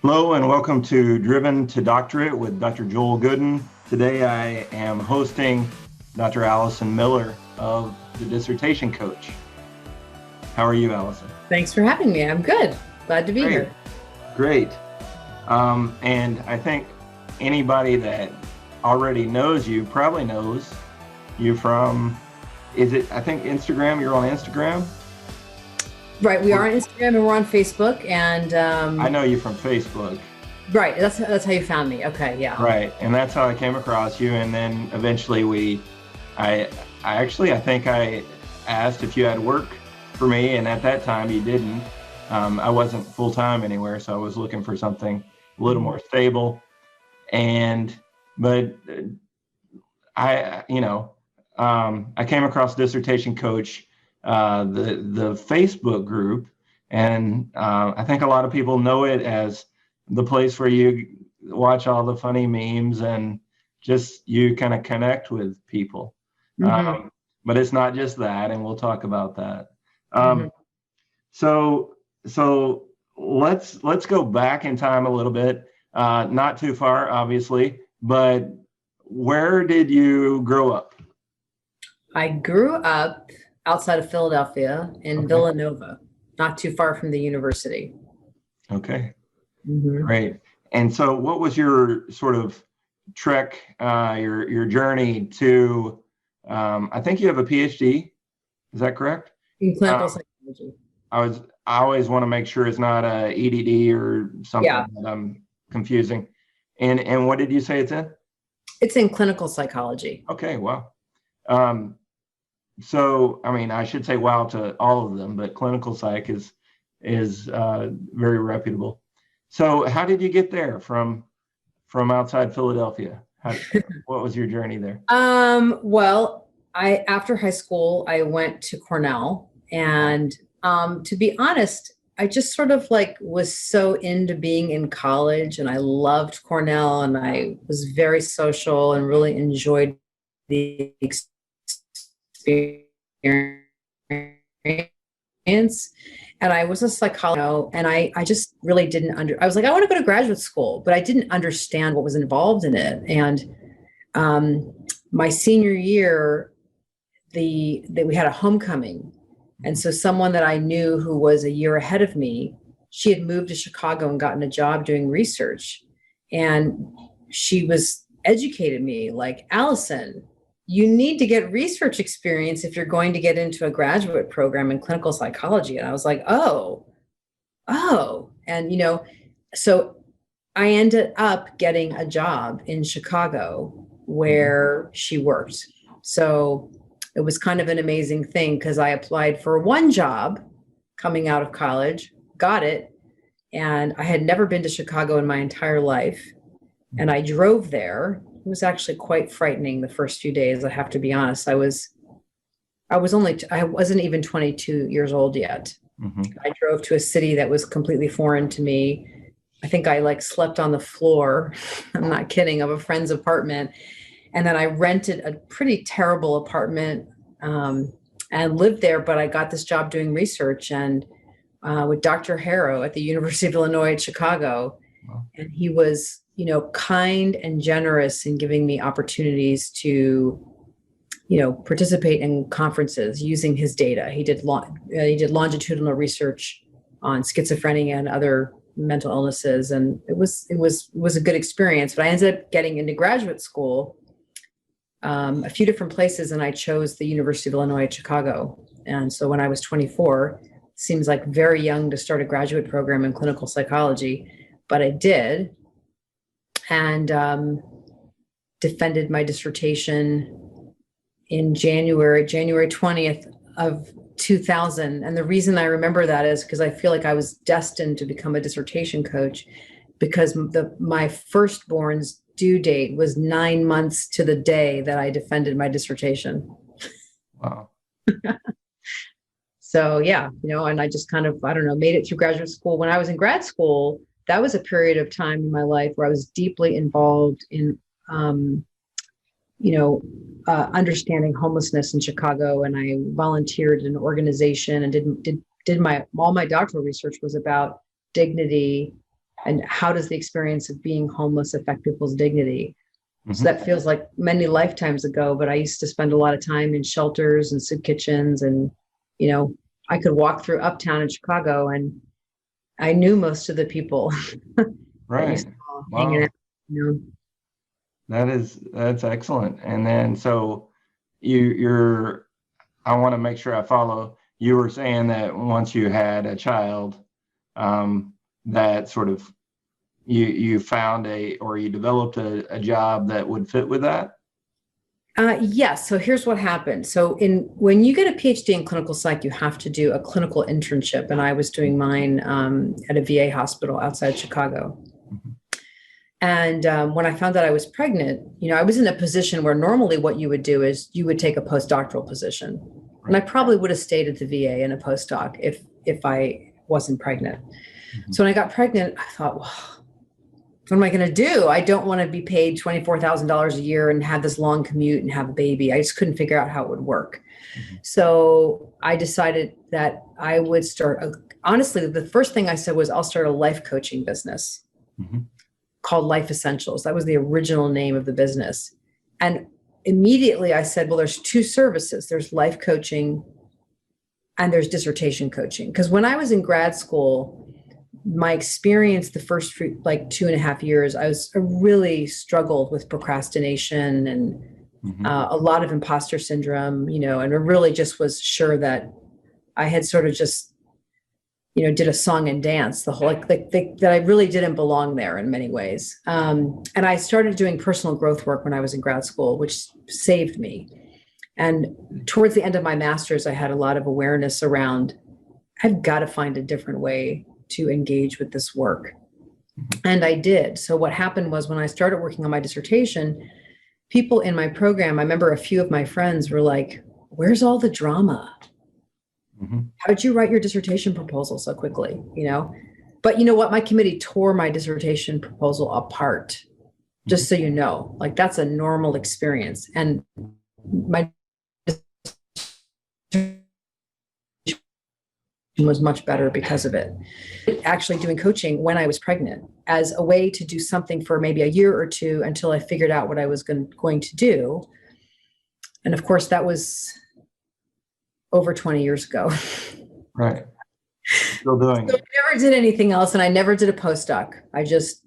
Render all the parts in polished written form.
Hello and welcome to Driven to Doctorate with Dr. Joel Goodin. Today I am hosting Dr. Alison Miller of the Dissertation Coach. How are you, Alison? Thanks for having me. I'm good. Glad to be here. Great. And I think anybody that already knows you probably knows you from, I think Instagram, you're on Instagram? Right. We are on Instagram and we're on Facebook. And I know you from Facebook. Right. That's how you found me. Okay. Yeah. Right. And that's how I came across you. And then eventually I think I asked if you had work for me. And at that time you didn't. I wasn't full-time anywhere. So I was looking for something a little more stable. But I came across Dissertation Coach, the Facebook group, and I think a lot of people know it as the place where you watch all the funny memes and just you kind of connect with people. Mm-hmm. But it's not just that, and we'll talk about that. Mm-hmm. So let's go back in time a little bit, not too far, obviously, but where did you grow up? I grew up outside of Philadelphia in Villanova, not too far from the university. Okay. Mm-hmm. Great. And so what was your sort of trek, your journey to, I think you have a PhD, is that correct? In clinical psychology. I always want to make sure it's not a EDD or something Yeah. that I'm confusing. And what did you say it's in? It's in clinical psychology. Okay, wow. So, I mean, I should say wow to all of them, but clinical psych is very reputable. So how did you get there from outside Philadelphia? What was your journey there? Well, after high school, I went to Cornell, and to be honest, I just sort of was so into being in college, and I loved Cornell, and I was very social and really enjoyed the experience. And I was a psychologist, and I just really didn't I was like, I want to go to graduate school, but I didn't understand what was involved in it. And my senior year, we had a homecoming. And so someone that I knew who was a year ahead of me, she had moved to Chicago and gotten a job doing research. And she was educated me like, Alison, you need to get research experience if you're going to get into a graduate program in clinical psychology. And I was like, oh. And, so I ended up getting a job in Chicago where she worked. So it was kind of an amazing thing because I applied for one job coming out of college, got it. And I had never been to Chicago in my entire life. And I drove there. It was actually quite frightening the first few days, I have to be honest. I wasn't even 22 years old yet. Mm-hmm. I drove to a city that was completely foreign to me. I think I slept on the floor, I'm not kidding, of a friend's apartment. And then I rented a pretty terrible apartment and lived there, but I got this job doing research and with Dr. Harrow at the University of Illinois at Chicago. Wow. And he was kind and generous in giving me opportunities to, participate in conferences using his data. He did longitudinal research on schizophrenia and other mental illnesses, and it was a good experience. But I ended up getting into graduate school a few different places, and I chose the University of Illinois at Chicago. And so when I was 24, seems like very young to start a graduate program in clinical psychology, but I did. And defended my dissertation in January 20th of 2000. And the reason I remember that is because I feel like I was destined to become a dissertation coach because my firstborn's due date was 9 months to the day that I defended my dissertation. Wow. So yeah, and I just kind of, made it through graduate school. When I was in grad school, that was a period of time in my life where I was deeply involved in, understanding homelessness in Chicago. And I volunteered in an organization and did all my doctoral research was about dignity, And how does the experience of being homeless affect people's dignity? Mm-hmm. So that feels like many lifetimes ago, but I used to spend a lot of time in shelters and soup kitchens. And, I could walk through Uptown in Chicago and I knew most of the people that you Right. saw Wow. hanging out. That's excellent. And then so you're I want to make sure I follow. You were saying that once you had a child, that sort of you found you developed a job that would fit with that. Yes. So here's what happened. So when you get a PhD in clinical psych, you have to do a clinical internship, and I was doing mine at a VA hospital outside Chicago. Mm-hmm. And when I found out I was pregnant, I was in a position where normally what you would do is you would take a postdoctoral position, right. And I probably would have stayed at the VA in a postdoc if I wasn't pregnant. Mm-hmm. So when I got pregnant, I thought, well, what am I going to do? I don't want to be paid $24,000 a year and have this long commute and have a baby. I just couldn't figure out how it would work. Mm-hmm. So I decided that I would start. Honestly, the first thing I said was I'll start a life coaching business. Mm-hmm. Called Life Essentials. That was the original name of the business. And immediately I said, well, there's two services. There's life coaching and there's dissertation coaching. Because when I was in grad school, my experience the first 2.5 years, I really struggled with procrastination and mm-hmm. A lot of imposter syndrome, and I really just was sure that I had sort of just did a song and dance, the whole that I really didn't belong there in many ways. And I started doing personal growth work when I was in grad school, which saved me. And towards the end of my master's, I had a lot of awareness around, I've got to find a different way to engage with this work. And I did. So what happened was when I started working on my dissertation, people in my program, I remember a few of my friends were like, where's all the drama? Mm-hmm. How did you write your dissertation proposal so quickly? But you know what? My committee tore my dissertation proposal apart, just so you know, that's a normal experience. And my was much better because of it. Actually doing coaching when I was pregnant as a way to do something for maybe a year or two until I figured out what I was going to do. And of course, that was over 20 years ago. Right. Still doing it. I never did anything else, and I never did a postdoc. I just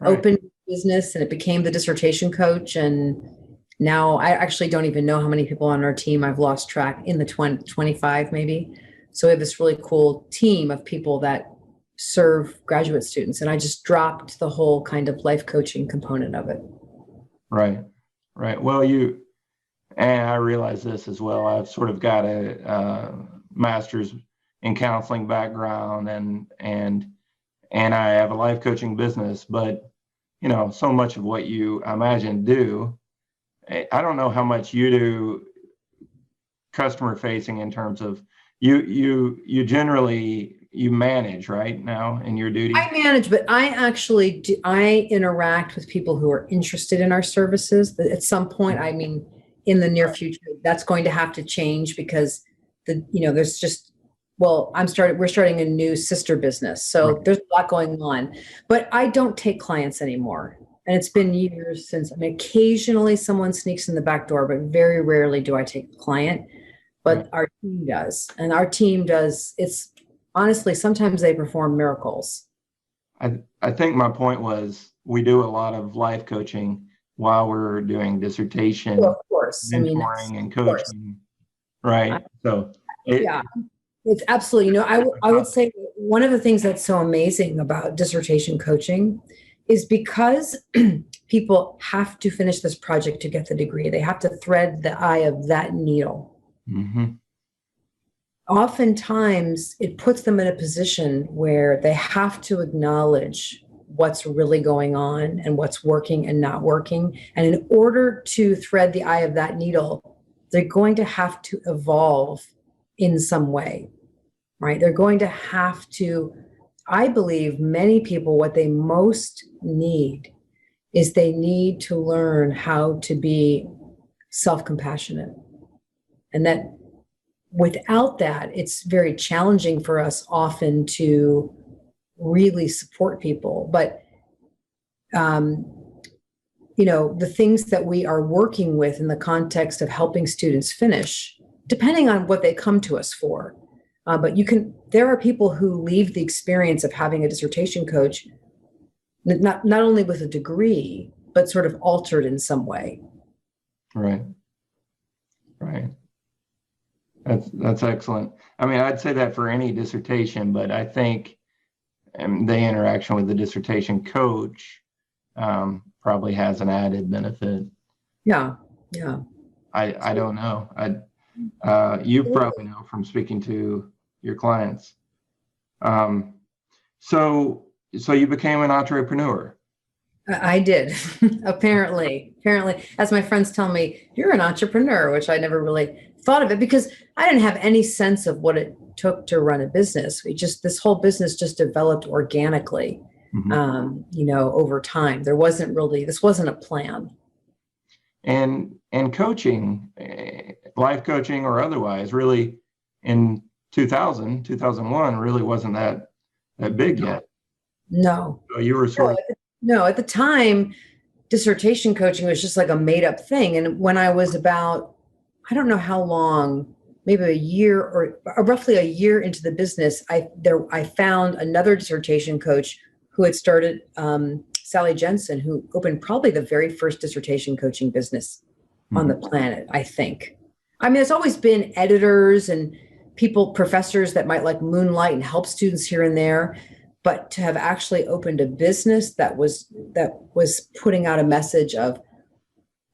opened business, and it became the dissertation coach. And now I actually don't even know how many people on our team. I've lost track, in the 25 maybe. So we have this really cool team of people that serve graduate students, and I just dropped the whole kind of life coaching component of it. Right. Well, and I realize this as well. I've sort of got a master's in counseling background, and I have a life coaching business. But so much of what you, I imagine, do, I don't know how much you do customer facing in terms of you generally manage right now in your duties. I manage, but I actually do. I interact with people who are interested in our services. At some point, I mean, in the near future, that's going to have to change because there's just, we're starting a new sister business. So right. There's a lot going on, but I don't take clients anymore. And it's been years since, occasionally someone sneaks in the back door, but very rarely do I take a client, but right. Our team does. And our team does, it's honestly, sometimes they perform miracles. I think my point was we do a lot of life coaching while we're doing dissertation, well, of course, mentoring and coaching, right? So it's absolutely. I would say one of the things that's so amazing about dissertation coaching is because people have to finish this project to get the degree. They have to thread the eye of that needle. Mm-hmm. Oftentimes, it puts them in a position where they have to acknowledge what's really going on and what's working and not working. And in order to thread the eye of that needle, they're going to have to evolve in some way, right? They're going to have to, I believe many people, what they most need is they need to learn how to be self-compassionate. And that without that, it's very challenging for us often to really support people. But, the things that we are working with in the context of helping students finish, depending on what they come to us for. But there are people who leave the experience of having a dissertation coach not only with a degree, but sort of altered in some way. Right. That's excellent. I mean, I'd say that for any dissertation, but I think the interaction with the dissertation coach probably has an added benefit. Yeah. I don't know. You probably know from speaking to your clients. So you became an entrepreneur. I did. Apparently, as my friends tell me, you're an entrepreneur, which I never really thought of it because I didn't have any sense of what it took to run a business. This whole business just developed organically, over time. This wasn't a plan. And coaching, life coaching or otherwise, really in 2001 really wasn't that big yet. No. So you were sort of... No, at the time, dissertation coaching was just like a made up thing. And when I was about, I don't know how long, maybe a year or roughly a year into the business, I found another dissertation coach who had started, Sally Jensen, who opened probably the very first dissertation coaching business on the planet, I think. I mean, there's always been editors and professors that might like moonlight and help students here and there. But to have actually opened a business that was putting out a message of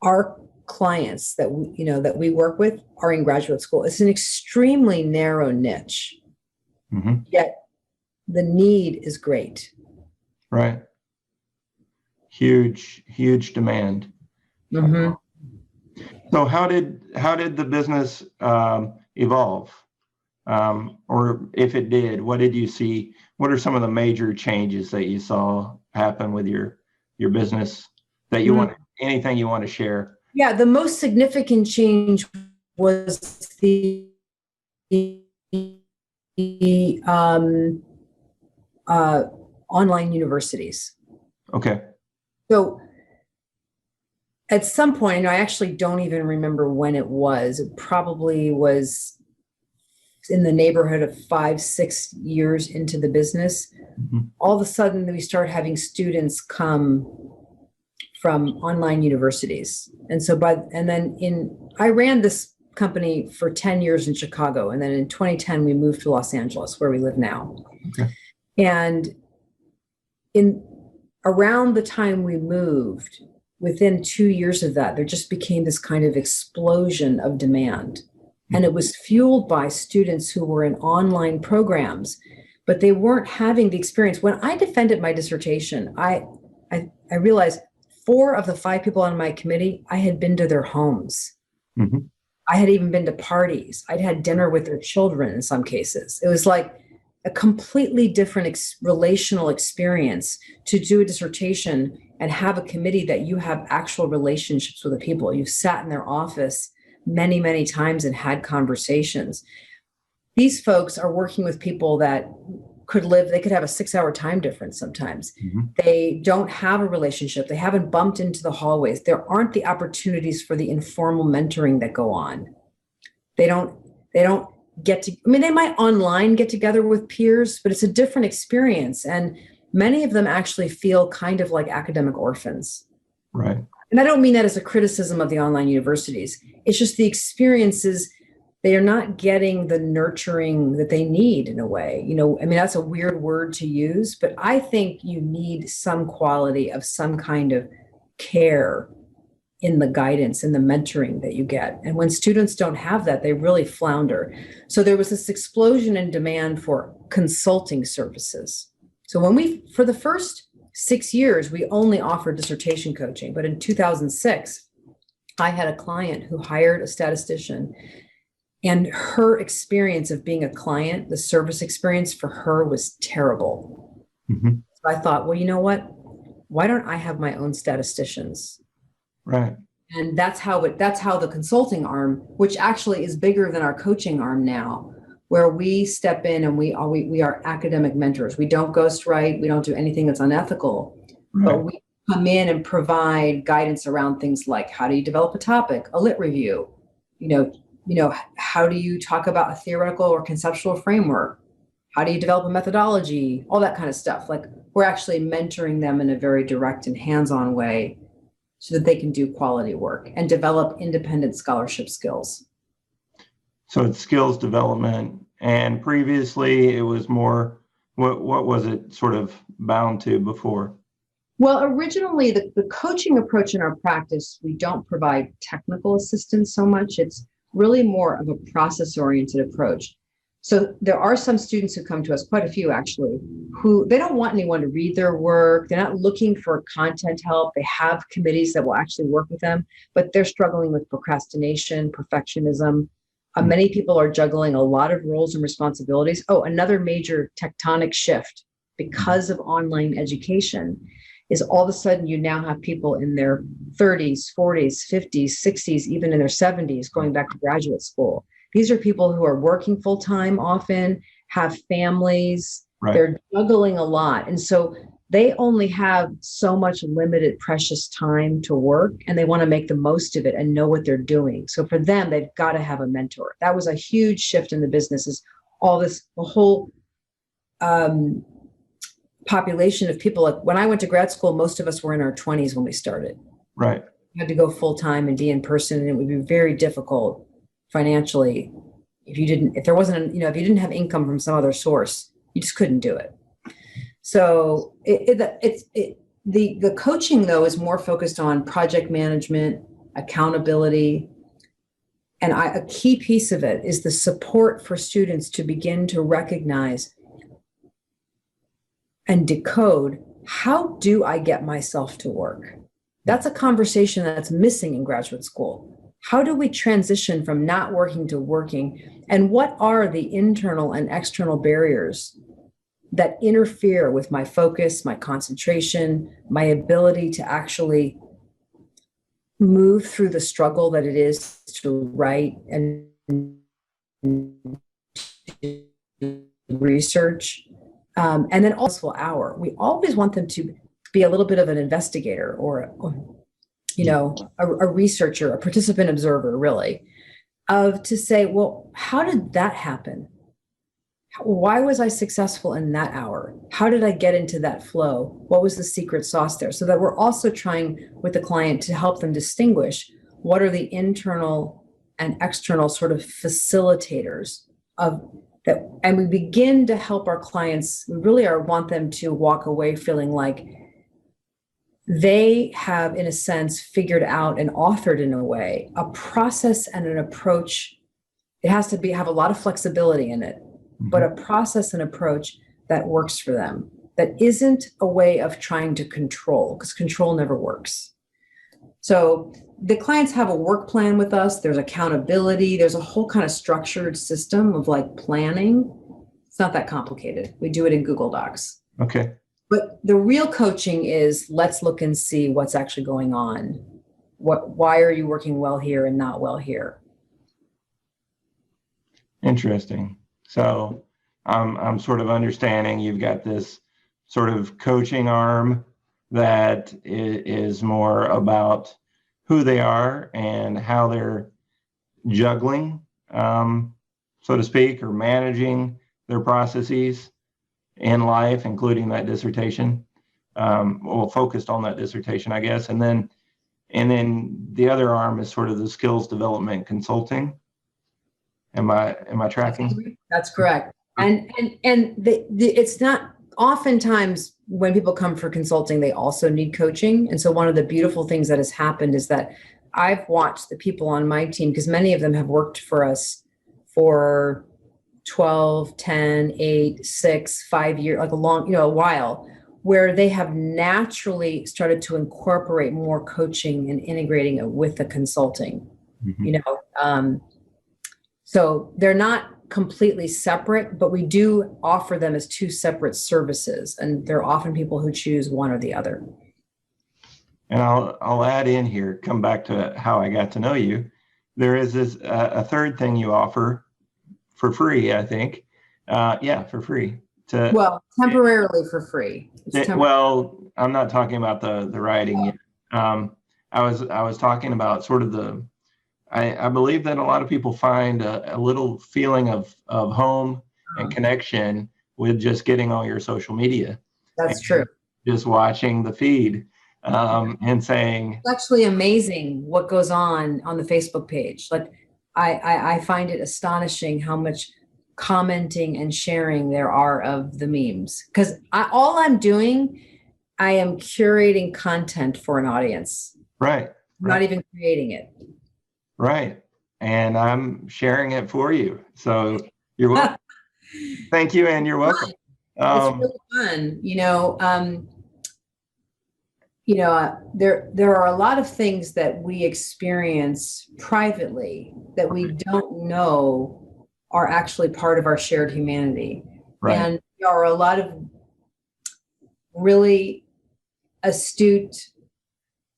our clients that we work with are in graduate school. It's an extremely narrow niche, yet the need is great. Right. Huge demand. So how did the business evolve? Or if it did, what did you see? What are some of the major changes that you saw happen with your business that you want, anything you want to share? Yeah, the most significant change was the online universities. Okay. So at some point, and I actually don't even remember when it probably was in the neighborhood of 5-6 years into the business, all of a sudden we start having students come from online universities. And so I ran this company for 10 years in Chicago. And then in 2010, we moved to Los Angeles, where we live now. Okay. And around the time we moved, within 2 years of that, there just became this kind of explosion of demand. And it was fueled by students who were in online programs, but they weren't having the experience. When I defended my dissertation, I realized 4 of the 5 people on my committee, I had been to their homes. I had even been to parties. I'd had dinner with their children in some cases. It was like a completely different relational experience to do a dissertation and have a committee that you have actual relationships with the people. You've sat in their office many, many times and had conversations. These folks are working with people that they could have a 6-hour time difference sometimes. They don't have a relationship. They haven't bumped into the hallways. There aren't the opportunities for the informal mentoring that go on. They don't they might online get together with peers, but it's a different experience. And many of them actually feel kind of like academic orphans. Right. And I don't mean that as a criticism of the online universities. It's just the experiences, they are not getting the nurturing that they need in a way. That's a weird word to use, but I think you need some quality of some kind of care in the guidance and the mentoring that you get. And when students don't have that, they really flounder. So there was this explosion in demand for consulting services. So for the first 6 years, we only offered dissertation coaching. But in 2006, I had a client who hired a statistician, and her experience of being a client, the service experience for her was terrible. So I thought, well, you know what? Why don't I have my own statisticians? Right. And that's how the consulting arm, which actually is bigger than our coaching arm now, where we step in and we are academic mentors. We don't ghostwrite. We don't do anything that's unethical, but we come in and provide guidance around things like, how do you develop a topic, a lit review, how do you talk about a theoretical or conceptual framework? How do you develop a methodology? All that kind of stuff. Like, we're actually mentoring them in a very direct and hands-on way so that they can do quality work and develop independent scholarship skills. So it's skills development. And previously it was more, what was it sort of bound to before? Well, originally the coaching approach in our practice, we don't provide technical assistance so much. It's really more of a process-oriented approach. So there are some students who come to us, quite a few actually, who they don't want anyone to read their work. They're not looking for content help. They have committees that will actually work with them, but they're struggling with procrastination, perfectionism. Many people are juggling a lot of roles and responsibilities. Oh, another major tectonic shift because of online education is all of a sudden you now have people in their 30s, 40s, 50s, 60s, even in their 70s going back to graduate school. These are people who are working full-time often, have families, They're juggling a lot. And so they only have so much limited, precious time to work, and they want to make the most of it and know what they're doing. So for them, they've got to have a mentor. That was a huge shift in the business, is all this, the whole population of people. Like when I went to grad school, most of us were in our 20s when we started. Right. You had to go full-time and be in person, and it would be very difficult financially if you didn't, if there wasn't, if you didn't have income from some other source, you just couldn't do it. So the coaching though is more focused on project management, accountability, and a key piece of it is the support for students to begin to recognize and decode, how do I get myself to work? That's a conversation that's missing in graduate school. How do we transition from not working to working? And what are the internal and external barriers that interfere with my focus, my concentration, my ability to actually move through the struggle that it is to write and research? And then also hour. We always want them to be a little bit of an investigator or a researcher, a participant observer, really, to say, well, how did that happen? Why was I successful in that hour? How did I get into that flow? What was the secret sauce there? So that we're also trying with the client to help them distinguish what are the internal and external sort of facilitators of that. And we begin to help our clients. We really want them to walk away feeling like they have, in a sense, figured out and authored, in a way, a process and an approach. It has to have a lot of flexibility in it, but a process and approach that works for them, that isn't a way of trying to control, because control never works. So the clients have a work plan with us. There's accountability. There's a whole kind of structured system of like planning. It's not that complicated. We do it in Google Docs. Okay. But the real coaching is, let's look and see what's actually going on. Why are you working well here and not well here? Interesting. So I'm sort of understanding you've got this sort of coaching arm that is more about who they are and how they're juggling, so to speak, or managing their processes in life, including that dissertation, focused on that dissertation, I guess. And then the other arm is sort of the skills development consulting. Am I tracking? That's correct. And it's not, oftentimes when people come for consulting, they also need coaching. And so one of the beautiful things that has happened is that I've watched the people on my team, because many of them have worked for us for 12, 10, 8, 6, 5 years, like a while, where they have naturally started to incorporate more coaching and integrating it with the consulting, so they're not completely separate, but we do offer them as two separate services. And there are often people who choose one or the other. And I'll add in here, come back to how I got to know you. There is a third thing you offer for free, I think. Yeah, for free. Well, temporarily for free. Well, I'm not talking about the writing yet. I was talking about sort of I believe that a lot of people find a little feeling of home and connection with just getting on your social media. That's true. Just watching the feed and saying, it's actually amazing what goes on the Facebook page. Like I find it astonishing how much commenting and sharing there are of the memes, because all I'm doing, I am curating content for an audience. Right. I'm not even creating it. Right. And I'm sharing it for you. So you're welcome. Thank you. And you're welcome. It's really fun. There are a lot of things that we experience privately that we don't know are actually part of our shared humanity. Right. And there are a lot of really astute,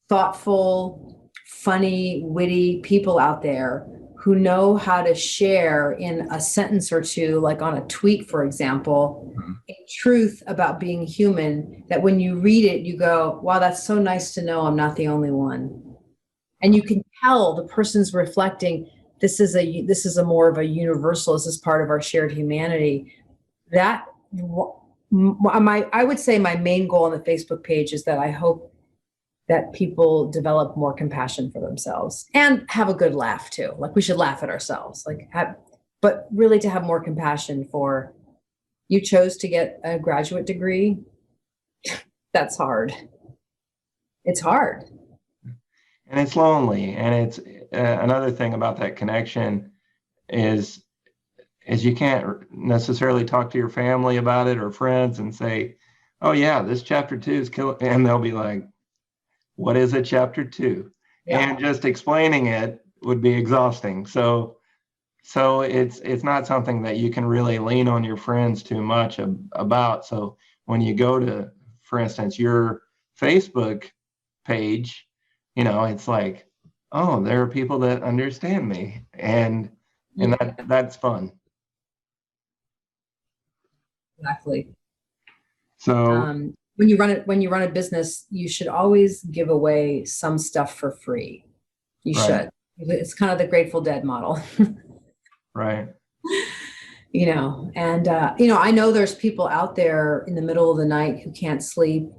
thoughtful, funny, witty people out there who know how to share in a sentence or two, like on a tweet, for example, a truth about being human, that when you read it, you go, wow, that's so nice to know I'm not the only one. And you can tell the person's reflecting, this is a more of a universal, this is part of our shared humanity. I would say my main goal on the Facebook page is that I hope that people develop more compassion for themselves and have a good laugh too. Like, we should laugh at ourselves, but really to have more compassion for, you chose to get a graduate degree. That's hard. It's hard. And it's lonely. And it's another thing about that connection is you can't necessarily talk to your family about it or friends and say, oh yeah, this chapter 2 is killing, and they'll be like, what is a chapter 2? Yeah. And just explaining it would be exhausting. So it's not something that you can really lean on your friends too much about. So when you go to, for instance, your Facebook page, it's like, oh, there are people that understand me, and that's fun. Exactly. So when you run a business, you should always give away some stuff for free. You should. It's kind of the Grateful Dead model. Right. I know there's people out there in the middle of the night who can't sleep.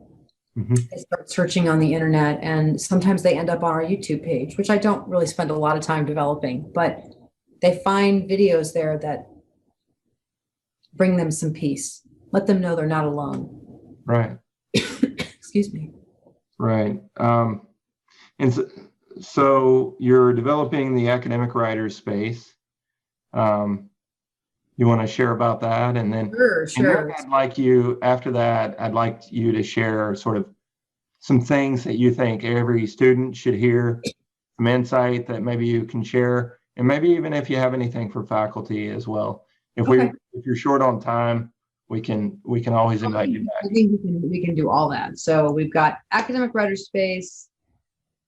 Mm-hmm. They start searching on the internet, and sometimes they end up on our YouTube page, which I don't really spend a lot of time developing, but they find videos there that bring them some peace. Let them know they're not alone. Right. Excuse me. Right. And so you're developing the academic writer space. You want to share about that? And then Sure. I'd like you to share sort of some things that you think every student should hear, some insight that maybe you can share, and maybe even if you have anything for faculty as well. If you're short on time, we can always invite you back. I think we can do all that. So we've got academic writer space,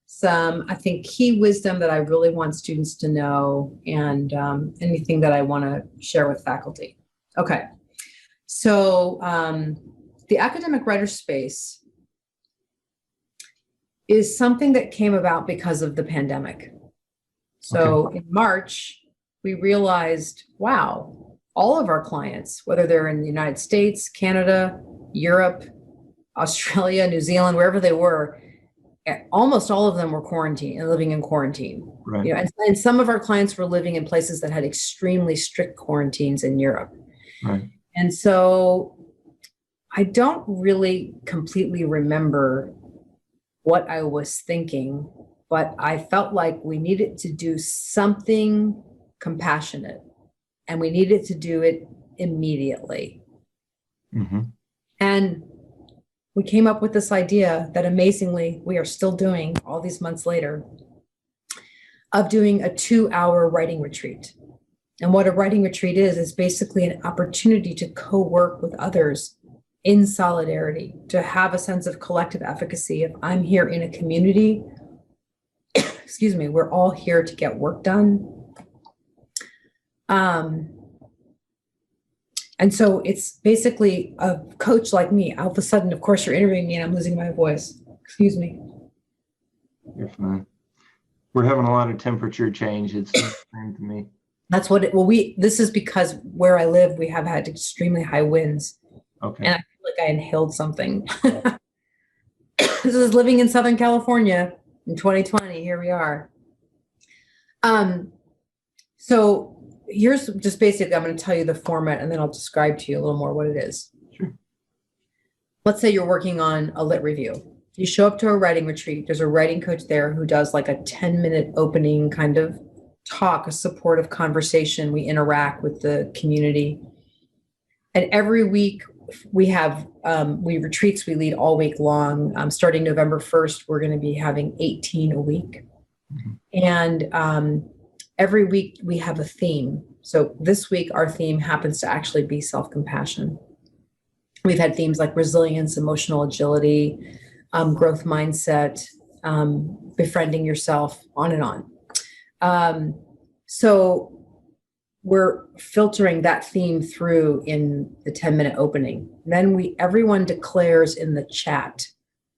some, I think, key wisdom that I really want students to know, and anything that I want to share with faculty. Okay. So the academic writer space is something that came about because of the pandemic. So in March, we realized, wow, all of our clients, whether they're in the United States, Canada, Europe, Australia, New Zealand, wherever they were, almost all of them were living in quarantine. Right. And some of our clients were living in places that had extremely strict quarantines in Europe. Right. And so I don't really completely remember what I was thinking, but I felt like we needed to do something compassionate, and we needed to do it immediately. Mm-hmm. And we came up with this idea that amazingly we are still doing all these months later, of doing a 2-hour writing retreat. And what a writing retreat is basically an opportunity to co-work with others in solidarity, to have a sense of collective efficacy. If I'm here in a community, excuse me, we're all here to get work done. And so it's basically a coach like me. All of a sudden, of course, you're interviewing me and I'm losing my voice. Excuse me. You're fine. We're having a lot of temperature change. It's the same to me. That's what this is because where I live, we have had extremely high winds. Okay. And I feel like I inhaled something. This is living in Southern California in 2020. Here we are. So here's just basically, I'm going to tell you the format and then I'll describe to you a little more what it is. Sure. Let's say you're working on a lit review. You show up to a writing retreat. There's a writing coach there who does like a 10-minute opening kind of talk, a supportive conversation. We interact with the community. And every week we have retreats we lead all week long. Starting November 1st, we're going to be having 18 a week. Mm-hmm. And every week we have a theme. So this week, our theme happens to actually be self-compassion. We've had themes like resilience, emotional agility, growth mindset, befriending yourself, on and on. So we're filtering that theme through in the 10-minute opening. Then everyone declares in the chat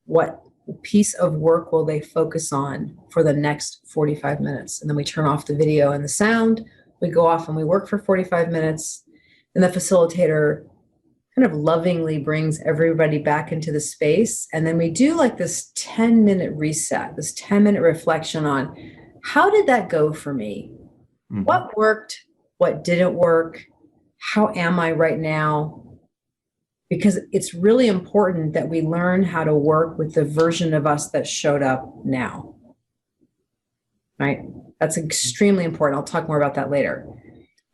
what piece of work will they focus on for the next 45 minutes. And then we turn off the video and the sound. We go off and we work for 45 minutes. And the facilitator kind of lovingly brings everybody back into the space. And then we do like this 10-minute reset, this 10-minute reflection on how did that go for me? Mm-hmm. What worked? What didn't work? How am I right now? Because it's really important that we learn how to work with the version of us that showed up now, right? That's extremely important. I'll talk more about that later.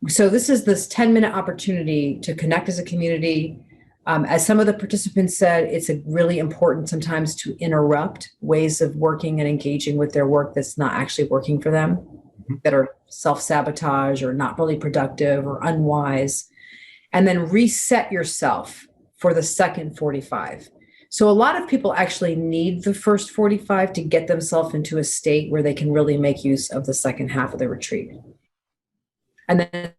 So this is this 10-minute opportunity to connect as a community. As some of the participants said, it's really important sometimes to interrupt ways of working and engaging with their work that's not actually working for them, that are self-sabotage or not really productive or unwise, and then reset yourself for the second 45. So a lot of people actually need the first 45 to get themselves into a state where they can really make use of the second half of the retreat. And then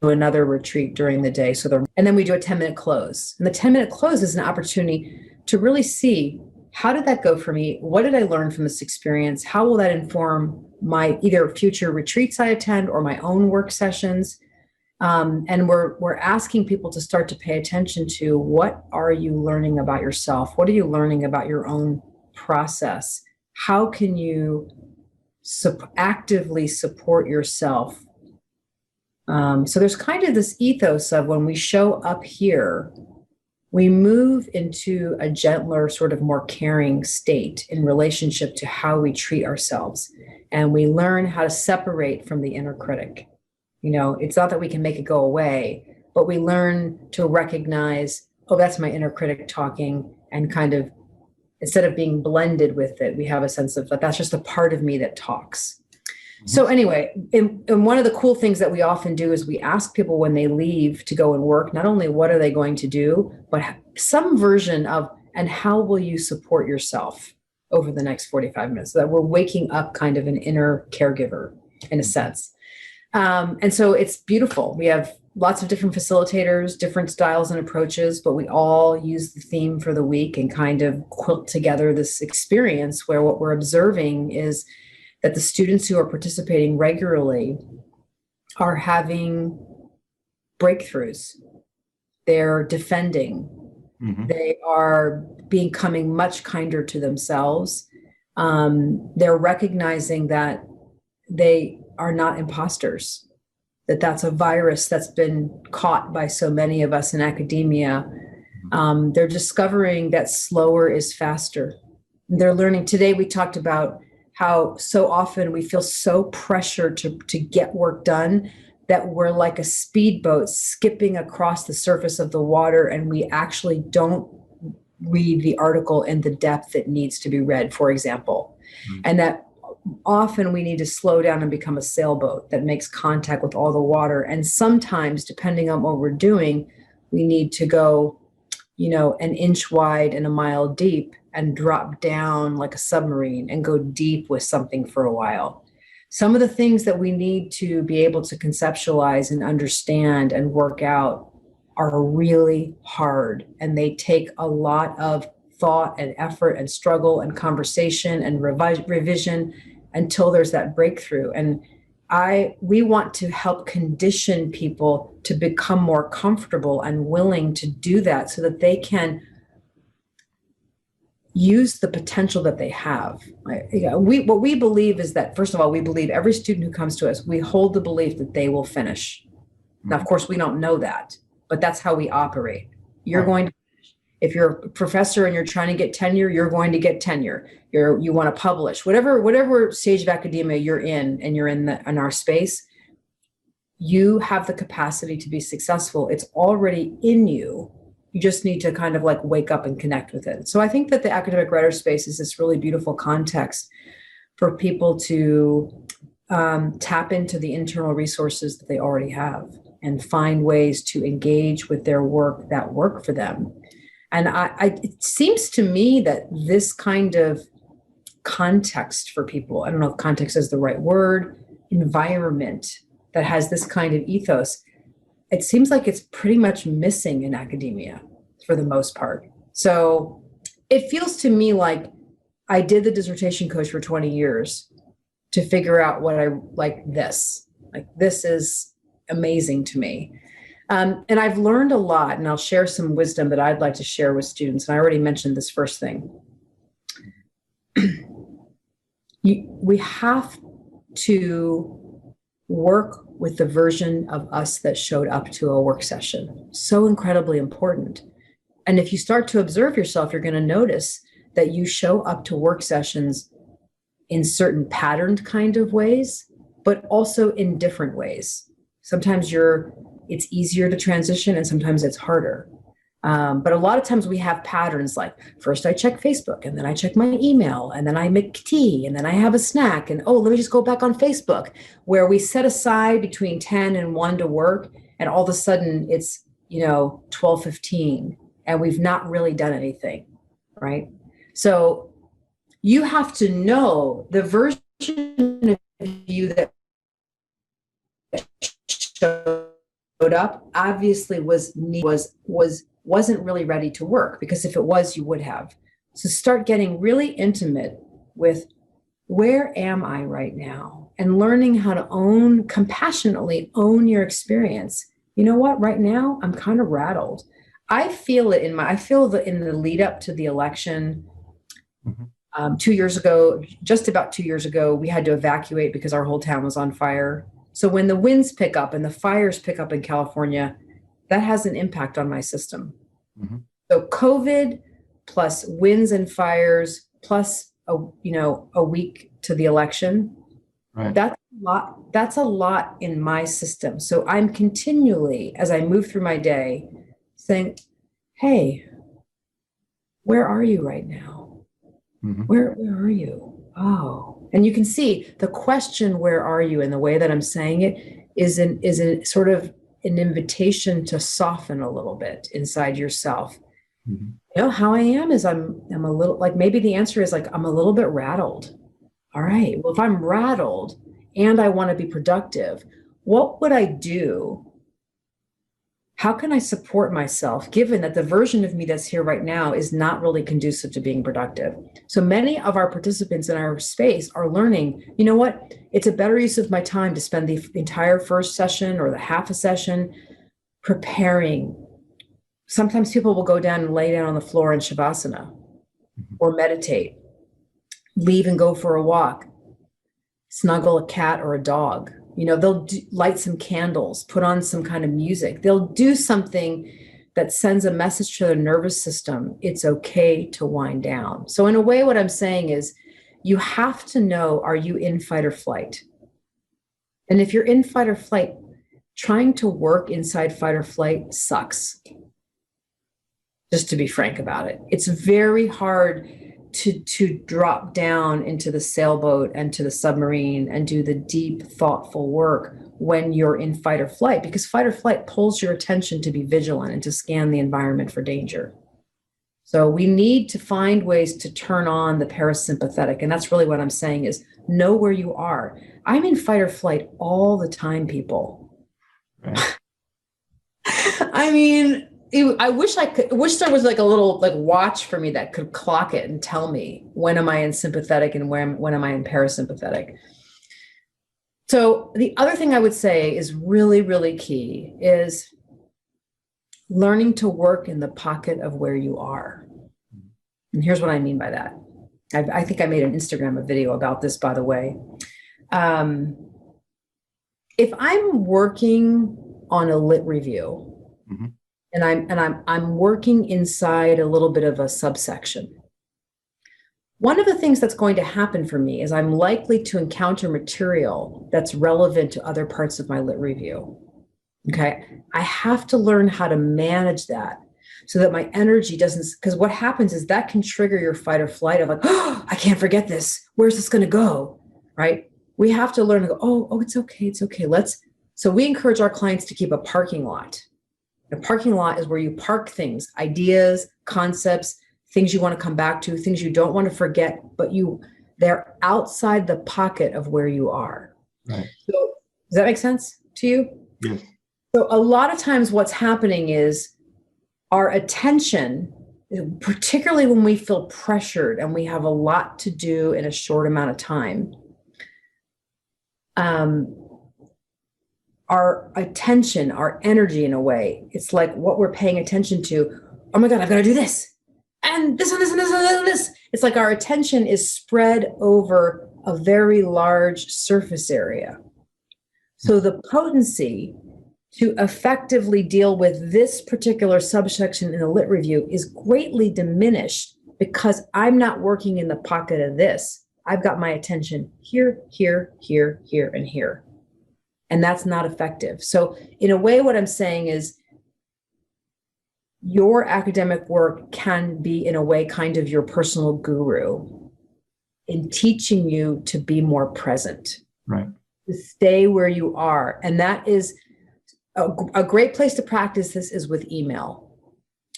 do another retreat during the day. And then we do a 10-minute close. And the 10-minute close is an opportunity to really see, how did that go for me? What did I learn from this experience? How will that inform my either future retreats I attend or my own work sessions? And we're asking people to start to pay attention to, what are you learning about yourself? What are you learning about your own process? How can you actively support yourself? So there's kind of this ethos of, when we show up here, we move into a gentler, sort of more caring state in relationship to how we treat ourselves. And we learn how to separate from the inner critic. You know, it's not that we can make it go away, but we learn to recognize, oh, that's my inner critic talking, and kind of, instead of being blended with it, we have a sense of that that's just a part of me that talks. Mm-hmm. So anyway, and one of the cool things that we often do is we ask people when they leave to go and work, not only what are they going to do, but some version of, and how will you support yourself over the next 45 minutes? So that we're waking up kind of an inner caregiver in a sense. And so it's beautiful. We have lots of different facilitators, different styles and approaches, but we all use the theme for the week and kind of quilt together this experience where what we're observing is that the students who are participating regularly are having breakthroughs. They're defending. Mm-hmm. They are becoming much kinder to themselves. They're recognizing that they are not imposters, that that's a virus that's been caught by so many of us in academia. They're discovering that slower is faster. They're learning. Today we talked about how so often we feel so pressured to get work done that we're like a speedboat skipping across the surface of the water, and we actually don't read the article in the depth it needs to be read, for example. Mm-hmm. And that often we need to slow down and become a sailboat that makes contact with all the water. And sometimes, depending on what we're doing, we need to go, an inch wide and a mile deep and drop down like a submarine and go deep with something for a while. Some of the things that we need to be able to conceptualize and understand and work out are really hard, and they take a lot of thought and effort and struggle and conversation and revision until there's that breakthrough. And we want to help condition people to become more comfortable and willing to do that so that they can use the potential that they have. What we believe is that, first of all, we believe every student who comes to us, we hold the belief that they will finish. Now, of course, we don't know that, but that's how we operate. You're going to, if you're a professor and you're trying to get tenure, you're going to get tenure. You want to publish, whatever stage of academia you're in, and you're in our space, you have the capacity to be successful. It's already in you. You just need to kind of like wake up and connect with it. So I think that the academic writer space is this really beautiful context for people to tap into the internal resources that they already have and find ways to engage with their work that work for them. And it seems to me that this kind of context for people, I don't know if context is the right word, environment that has this kind of ethos, it seems like it's pretty much missing in academia for the most part. So it feels to me like I did the dissertation coach for 20 years to figure out what I like this. Like, this is amazing to me. And I've learned a lot, and I'll share some wisdom that I'd like to share with students. And I already mentioned this first thing. We have to work with the version of us that showed up to a work session. So incredibly important. And if you start to observe yourself, you're going to notice that you show up to work sessions in certain patterned kind of ways, but also in different ways. Sometimes it's easier to transition, and sometimes it's harder. But a lot of times we have patterns like, first I check Facebook, and then I check my email, and then I make tea, and then I have a snack, and let me just go back on Facebook, where we set aside between 10 and 1 to work, and all of a sudden it's 12:15, and we've not really done anything, right? So you have to know the version of you that showed up obviously wasn't really ready to work, because if it was, you would have. So start getting really intimate with, where am I right now? And learning how to compassionately own your experience. You know what? Right now, I'm kind of rattled. I feel it in the lead up to the election. 2 years ago, just about 2 years ago, we had to evacuate because our whole town was on fire. So when the winds pick up and the fires pick up in California, that has an impact on my system. Mm-hmm. So COVID plus winds and fires plus a week to the election, right. That's a lot in my system. So I'm continually, as I move through my day, saying, hey, where are you right now? Mm-hmm. Where are you? Oh, and you can see the question, where are you, and the way that I'm saying it is a sort of an invitation to soften a little bit inside yourself. Mm-hmm. How I am is I'm a little, like, maybe the answer is like, I'm a little bit rattled. All right, well, if I'm rattled and I want to be productive, what would I do? How can I support myself, given that the version of me that's here right now is not really conducive to being productive? So many of our participants in our space are learning, you know what? It's a better use of my time to spend the entire first session or the half a session preparing. Sometimes people will go down and lay down on the floor in Shavasana or meditate, leave and go for a walk, snuggle a cat or a dog. They'll light some candles, put on some kind of music. They'll do something that sends a message to their nervous system. It's okay to wind down. So in a way, what I'm saying is, you have to know, are you in fight or flight? And if you're in fight or flight, trying to work inside fight or flight sucks. Just to be frank about it. It's very hard to drop down into the sailboat and to the submarine and do the deep, thoughtful work when you're in fight or flight, because fight or flight pulls your attention to be vigilant and to scan the environment for danger. So we need to find ways to turn on the parasympathetic. And that's really what I'm saying is know where you are. I'm in fight or flight all the time, people. Right. I mean, I wish there was like a little like watch for me that could clock it and tell me when am I in sympathetic and when am I in parasympathetic. So the other thing I would say is really, really key is learning to work in the pocket of where you are. And here's what I mean by that. I think I made an Instagram video about this, by the way. If I'm working on a lit review, Mm-hmm. and I'm working inside a little bit of a subsection, one of the things that's going to happen for me is I'm likely to encounter material that's relevant to other parts of my lit review. Okay. I have to learn how to manage that so that my energy doesn't, because what happens is that can trigger your fight or flight of like, oh, I can't forget this. Where's this going to go? Right. We have to learn to go, oh, it's okay. It's okay. So we encourage our clients to keep a parking lot. A parking lot is where you park things, ideas, concepts, things you want to come back to, things you don't want to forget, but they're outside the pocket of where you are. Right. So does that make sense to you? Yes. So a lot of times what's happening is our attention, particularly when we feel pressured and we have a lot to do in a short amount of time, our attention, our energy in a way, it's like what we're paying attention to. Oh my God, I've got to do this. And this and this and this and this. It's like our attention is spread over a very large surface area. So the potency to effectively deal with this particular subsection in the lit review is greatly diminished because I'm not working in the pocket of this. I've got my attention here, here, here, here, and here. And that's not effective. So in a way, what I'm saying is your academic work can be, in a way, kind of your personal guru in teaching you to be more present, right? To stay where you are. And that is a great place to practice this is with email.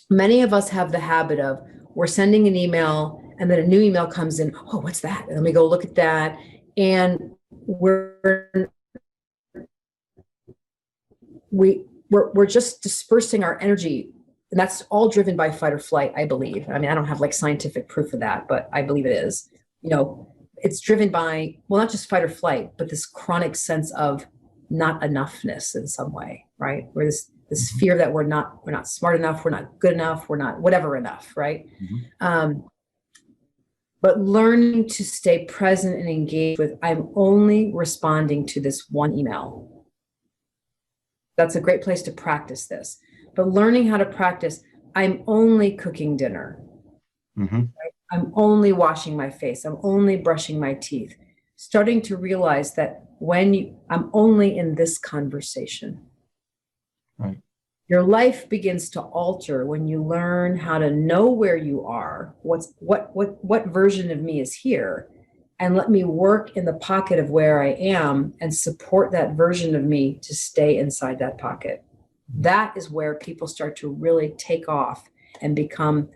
Many of us have the habit of we're sending an email and then a new email comes in. Oh, what's that? And then we go look at that. And we're just dispersing our energy. And that's all driven by fight or flight, I believe. I mean, I don't have like scientific proof of that, but I believe it is. You know, it's driven by, well, not just fight or flight, but this chronic sense of not enoughness in some way, right? Where this fear that we're not smart enough, we're not good enough, we're not whatever enough, right? Mm-hmm. But learning to stay present and engaged with, I'm only responding to this one email. That's a great place to practice this. But learning how to practice, I'm only cooking dinner. Mm-hmm. Right? I'm only washing my face. I'm only brushing my teeth. Starting to realize that I'm only in this conversation. Right. Your life begins to alter when you learn how to know where you are, what version of me is here, and let me work in the pocket of where I am and support that version of me to stay inside that pocket. That is where people start to really take off and become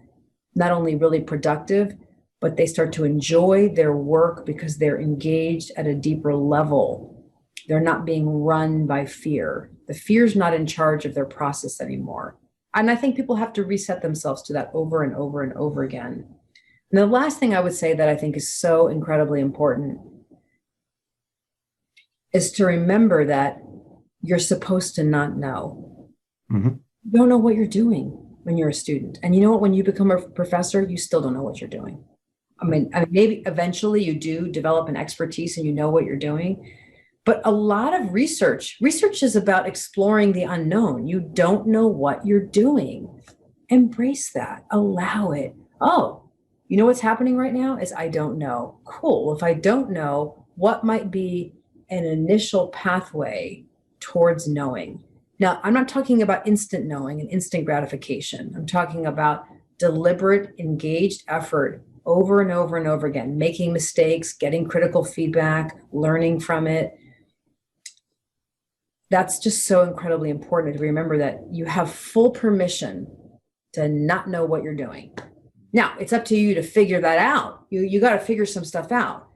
not only really productive, but they start to enjoy their work because they're engaged at a deeper level. They're not being run by fear. The fear's not in charge of their process anymore. And I think people have to reset themselves to that over and over and over again. And the last thing I would say that I think is so incredibly important is to remember that you're supposed to not know. Mm-hmm. You don't know what you're doing when you're a student. And you know what? When you become a professor, you still don't know what you're doing. I mean, maybe eventually you do develop an expertise and you know what you're doing. But a lot of research is about exploring the unknown. You don't know what you're doing. Embrace that. Allow it. Oh, you know what's happening right now is I don't know. Cool. If I don't know, what might be an initial pathway towards knowing? Now, I'm not talking about instant knowing and instant gratification. I'm talking about deliberate, engaged effort over and over and over again, making mistakes, getting critical feedback, learning from it. That's just so incredibly important to remember that you have full permission to not know what you're doing. Now, it's up to you to figure that out. You got to figure some stuff out.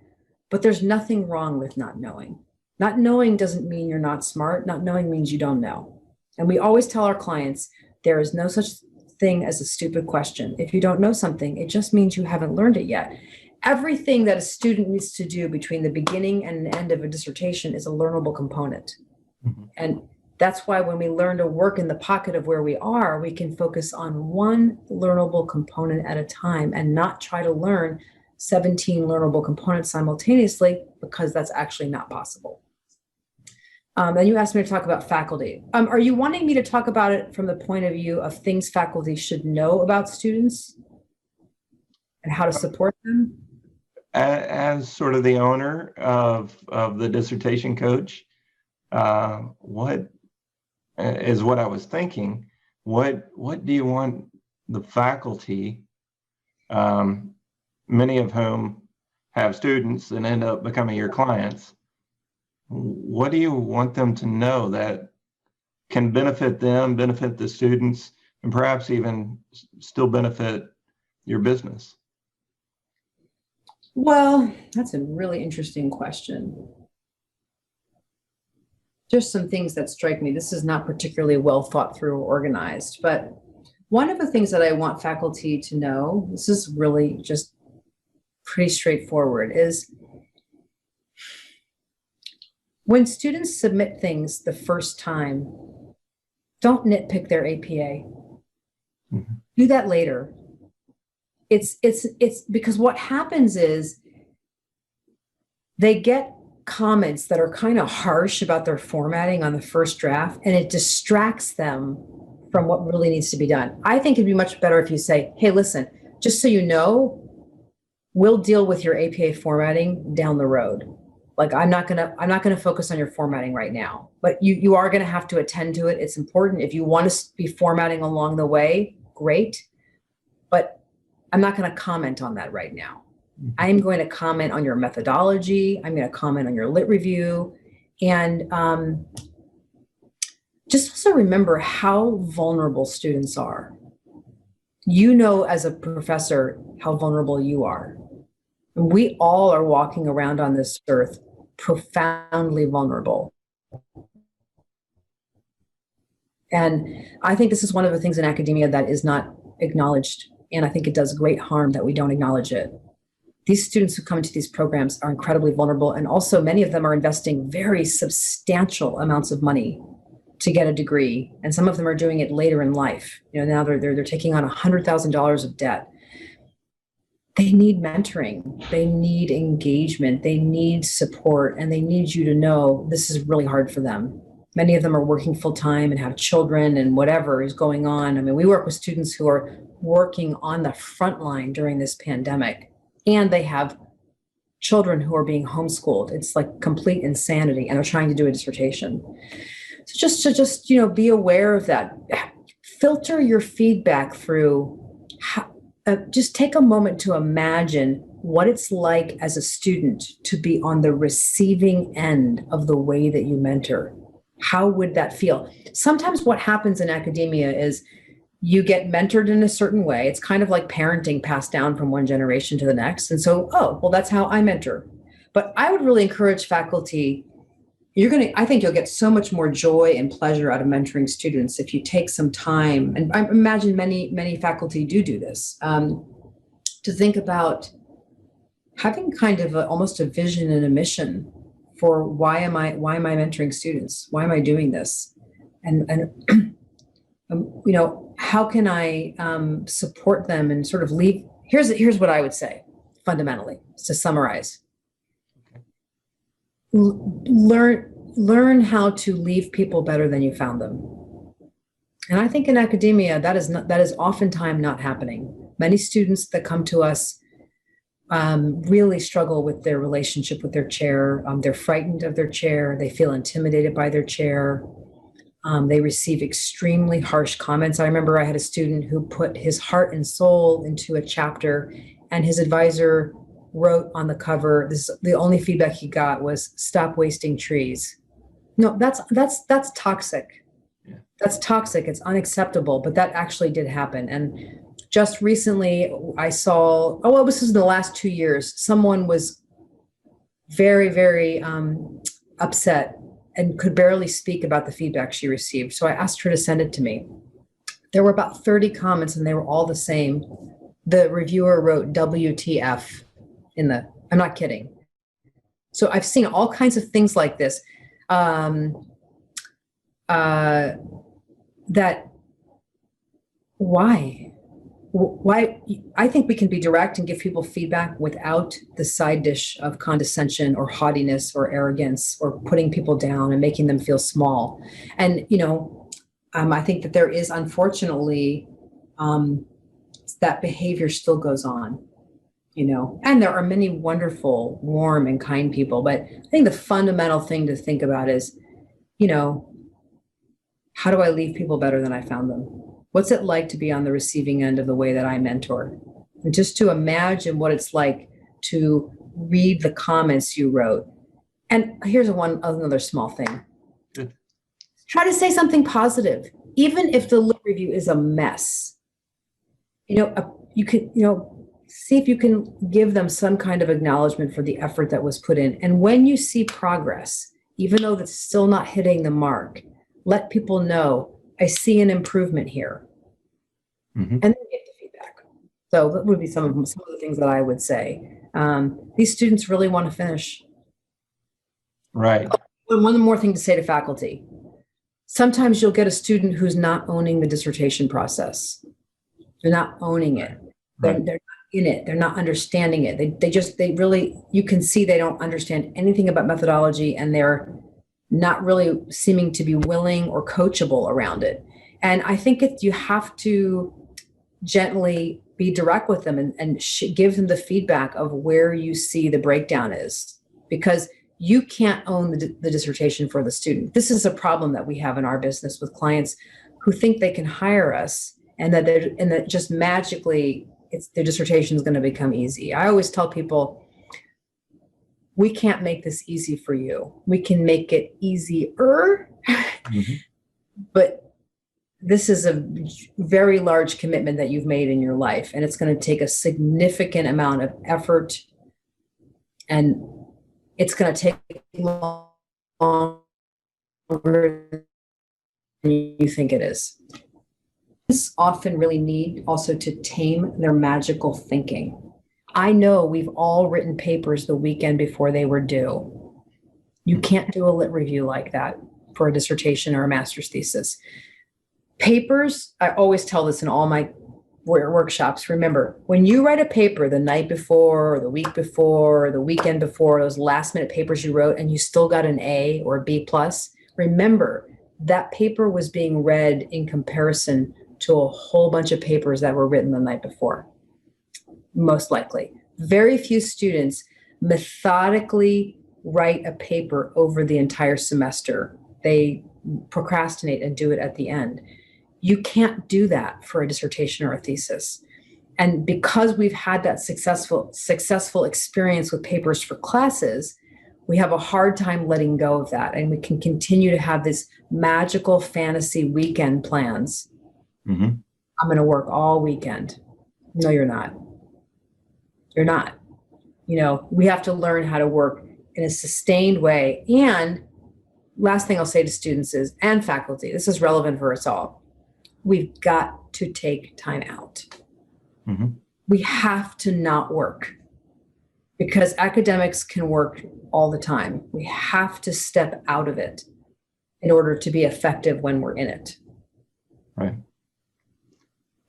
But there's nothing wrong with not knowing. Not knowing doesn't mean you're not smart. Not knowing means you don't know. And we always tell our clients, there is no such thing as a stupid question. If you don't know something, it just means you haven't learned it yet. Everything that a student needs to do between the beginning and the end of a dissertation is a learnable component. Mm-hmm. And that's why when we learn to work in the pocket of where we are, we can focus on one learnable component at a time and not try to learn 17 learnable components simultaneously, because that's actually not possible. And you asked me to talk about faculty. Are you wanting me to talk about it from the point of view of things faculty should know about students and how to support them? As sort of the owner of the dissertation coach, what is what I was thinking. What do you want the faculty, many of whom have students and end up becoming your clients, what do you want them to know that can benefit them, benefit the students, and perhaps even still benefit your business? Well, that's a really interesting question. There's some things that strike me. This is not particularly well thought through or organized, but one of the things that I want faculty to know, this is really just pretty straightforward, is when students submit things the first time, don't nitpick their APA. Mm-hmm. Do that later. It's because what happens is they get comments that are kind of harsh about their formatting on the first draft, and it distracts them from what really needs to be done. I think it'd be much better if you say, hey, listen, just so you know, we'll deal with your APA formatting down the road. Like, I'm not gonna focus on your formatting right now, but you are gonna have to attend to it. It's important. If you want to be formatting along the way, great, but I'm not gonna comment on that right now. I'm going to comment on your methodology. I'm going to comment on your lit review. And just also remember how vulnerable students are. You know, as a professor, how vulnerable you are. We all are walking around on this earth profoundly vulnerable. And I think this is one of the things in academia that is not acknowledged. And I think it does great harm that we don't acknowledge it. These students who come into these programs are incredibly vulnerable, and also many of them are investing very substantial amounts of money to get a degree, and some of them are doing it later in life. You know, now they're taking on $100,000 of debt. They need mentoring, they need engagement, they need support, and they need you to know this is really hard for them. Many of them are working full time and have children and whatever is going on. I mean, we work with students who are working on the front line during this pandemic, and they have children who are being homeschooled. It's like complete insanity, and they're trying to do a dissertation. So just be aware of that. Filter your feedback through. Just take a moment to imagine what it's like as a student to be on the receiving end of the way that you mentor. How would that feel? Sometimes what happens in academia is you get mentored in a certain way. It's kind of like parenting passed down from one generation to the next. And so, that's how I mentor. But I would really encourage faculty, I think you'll get so much more joy and pleasure out of mentoring students if you take some time, and I imagine many faculty do this, to think about having kind of almost a vision and a mission for why am I mentoring students? Why am I doing this? And how can I support them and sort of leave? Here's what I would say fundamentally, to summarize. Learn how to leave people better than you found them. And I think in academia, that is oftentimes not happening. Many students that come to us really struggle with their relationship with their chair. They're frightened of their chair. They feel intimidated by their chair. They receive extremely harsh comments. I remember I had a student who put his heart and soul into a chapter, and his advisor wrote on the cover, the only feedback he got was, "Stop wasting trees." No, that's toxic. Yeah. That's toxic. It's unacceptable, but that actually did happen. And just recently I saw, oh, well, this was in the last 2 years. Someone was very, very upset and could barely speak about the feedback she received. So I asked her to send it to me. There were about 30 comments and they were all the same. The reviewer wrote WTF I'm not kidding. So I've seen all kinds of things like this. That why I think we can be direct and give people feedback without the side dish of condescension or haughtiness or arrogance or putting people down and making them feel small. And I think that there is, unfortunately, that behavior still goes on, and there are many wonderful, warm and kind people, but I think the fundamental thing to think about is, how do I leave people better than I found them? What's it like to be on the receiving end of the way that I mentor? And just to imagine what it's like to read the comments you wrote. And here's another small thing. Good. Try to say something positive, even if the lit review is a mess. You can, see if you can give them some kind of acknowledgement for the effort that was put in. And when you see progress, even though that's still not hitting the mark, let people know, I see an improvement here. Mm-hmm. And then get the feedback. So that would be some of the things that I would say. These students really want to finish. Right. One more thing to say to faculty. Sometimes you'll get a student who's not owning the dissertation process. They're not owning it. They're not in it. They're not understanding it. They really, you can see they don't understand anything about methodology, and they're not really seeming to be willing or coachable around it. And I think you have to gently be direct with them and give them the feedback of where you see the breakdown is, because you can't own the dissertation for the student. This is a problem that we have in our business with clients who think they can hire us and that just magically their dissertation is going to become easy. I always tell people, we can't make this easy for you. We can make it easier, Mm-hmm. but this is a very large commitment that you've made in your life, and it's going to take a significant amount of effort, and it's going to take longer than you think it is. Students often really need also to tame their magical thinking. I know we've all written papers the weekend before they were due. You can't do a lit review like that for a dissertation or a master's thesis. Papers, I always tell this in all my workshops. Remember, when you write a paper the night before or the week before or the weekend before, those last minute papers you wrote and you still got an A or a B+, remember that paper was being read in comparison to a whole bunch of papers that were written the night before. Most likely. Very few students methodically write a paper over the entire semester. They procrastinate and do it at the end. You can't do that for a dissertation or a thesis. And because we've had that successful experience with papers for classes, we have a hard time letting go of that. And we can continue to have this magical fantasy weekend plans. Mm-hmm. I'm going to work all weekend. No, you're not. You're not. We have to learn how to work in a sustained way. And last thing I'll say to students and faculty, this is relevant for us all. We've got to take time out. Mm-hmm. We have to not work, because academics can work all the time. We have to step out of it in order to be effective when we're in it. Right.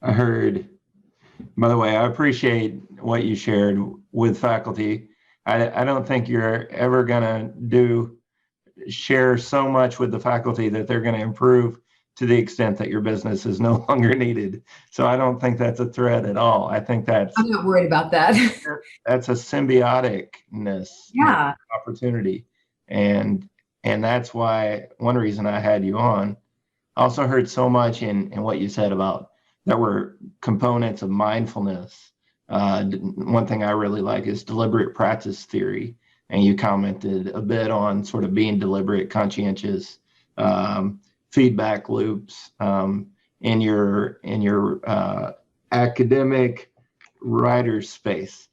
I heard, by the way, I appreciate what you shared with faculty. I don't think you're ever going to share so much with the faculty that they're going to improve to the extent that your business is no longer needed. So I don't think that's a threat at all. I think I'm not worried about that. That's a symbioticness opportunity. And that's why one reason I had you on. I also heard so much in what you said about there were components of mindfulness. One thing I really like is deliberate practice theory. And you commented a bit on sort of being deliberate, conscientious, feedback loops in your academic writer space.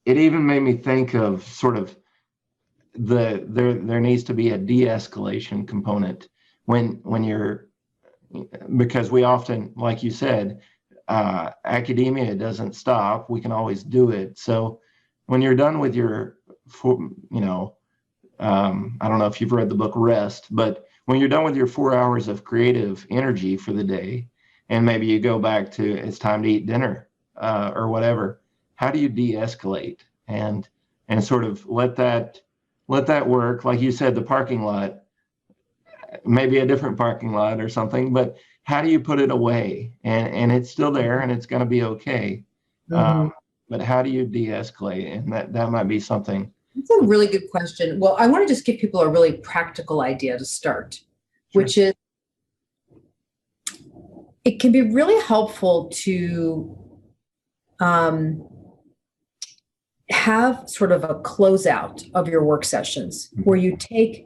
It even made me think of sort of there needs to be a de-escalation component when you're, because we often, like you said, academia doesn't stop. We can always do it. So when you're done with your, I don't know if you've read the book Rest, but when you're done with your 4 hours of creative energy for the day, and maybe you go back to it's time to eat dinner or whatever, how do you de-escalate and sort of let that work? Like you said, the parking lot, maybe a different parking lot or something, but how do you put it away and it's still there and it's going to be okay? Mhm. But how do you de-escalate? And that might be something. That's a really good question. Well, I want to just give people a really practical idea to start, Sure. which is it can be really helpful to have sort of a closeout of your work sessions where you take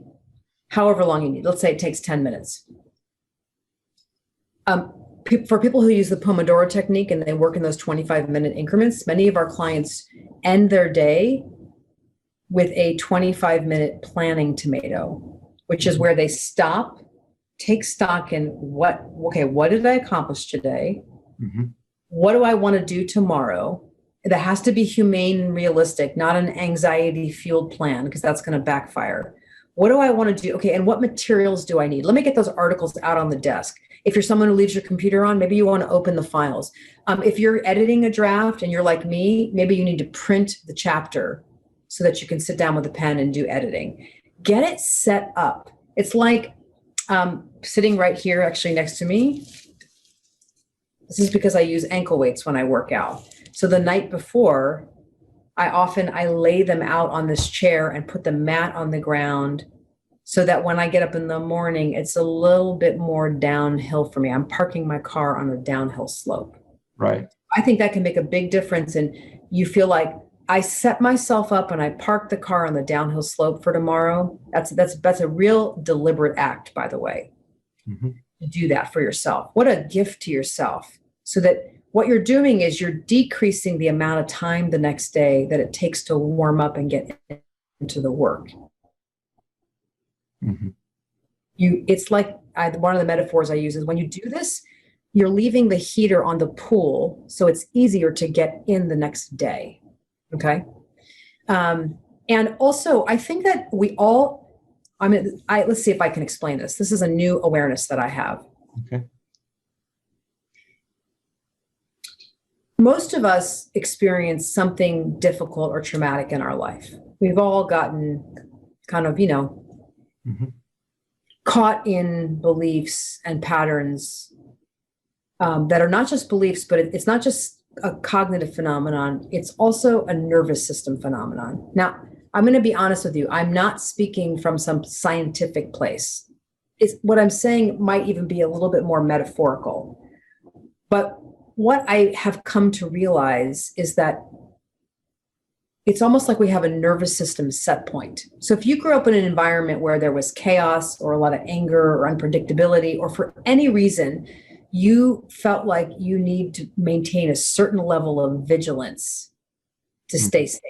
however long you need. Let's say it takes 10 minutes. For people who use the Pomodoro technique and they work in those 25-minute increments, many of our clients end their day with a 25-minute planning tomato, which is where they stop, take stock in what did I accomplish today? Mm-hmm. What do I want to do tomorrow? That has to be humane and realistic, not an anxiety-fueled plan, because that's going to backfire. What do I want to do? Okay, and what materials do I need? Let me get those articles out on the desk. If you're someone who leaves your computer on, maybe you want to open the files. If you're editing a draft and you're like me, maybe you need to print the chapter so that you can sit down with a pen and do editing. Get it set up. It's like sitting right here, actually next to me. This is because I use ankle weights when I work out. So the night before, I lay them out on this chair and put the mat on the ground so that when I get up in the morning, it's a little bit more downhill for me. I'm parking my car on a downhill slope. Right. I think that can make a big difference. And you feel like I set myself up and I parked the car on the downhill slope for tomorrow. That's a real deliberate act, by the way, Mm-hmm. to do that for yourself. What a gift to yourself. So that what you're doing is you're decreasing the amount of time the next day that it takes to warm up and get into the work. Mm-hmm. It's like one of the metaphors I use is when you do this, you're leaving the heater on the pool, so it's easier to get in the next day. Okay. And also, I think that let's see if I can explain this. This is a new awareness that I have. Okay. Most of us experience something difficult or traumatic in our life. We've all gotten kind of, Mm-hmm. caught in beliefs and patterns that are not just beliefs, but it's not just a cognitive phenomenon. It's also a nervous system phenomenon. Now, I'm going to be honest with you. I'm not speaking from some scientific place. What I'm saying might even be a little bit more metaphorical. But what I have come to realize is that it's almost like we have a nervous system set point. So if you grew up in an environment where there was chaos or a lot of anger or unpredictability, or for any reason, you felt like you need to maintain a certain level of vigilance to stay safe.